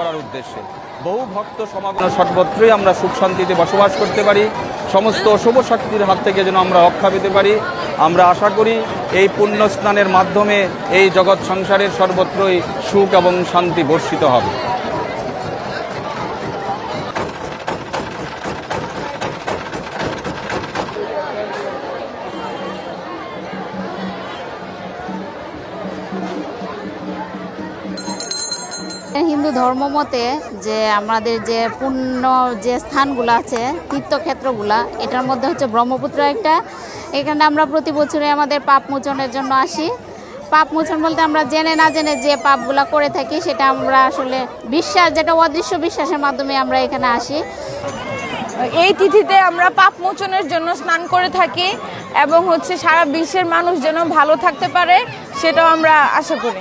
করার উদ্দেশ্যে। বহু ভক্ত সমাগম সর্বত্রই আমরা সুখ শান্তিতে বসবাস করতে পারি, সমস্ত অশুভ শক্তির হাত থেকে যেন আমরা রক্ষা পেতে পারি। আমরা আশা করি এই পুণ্য স্নানের মাধ্যমে এই জগৎ সংসারের সর্বত্রই সুখ এবং শান্তি বর্ষিত হবে। হিন্দু ধর্ম মতে যে আমাদের যে পুণ্য যে স্থানগুলো আছে, তীর্থক্ষেত্রগুলা, এটার মধ্যে হচ্ছে ব্রহ্মপুত্র একটা। এখানে আমরা প্রতি বছরে আমাদের পাপ মোচনের জন্য আসি। পাপ মোচন বলতে আমরা জেনে না জেনে যে পাপগুলা করে থাকি সেটা আমরা আসলে বিশ্বাস, যেটা অদৃশ্য বিশ্বাসের মাধ্যমে আমরা এখানে আসি। এই তিথিতে আমরা পাপ মোচনের জন্য স্নান করে থাকি এবং সারা বিশ্বের মানুষ যেন ভালো থাকতে পারে সেটাও আমরা আশা করি।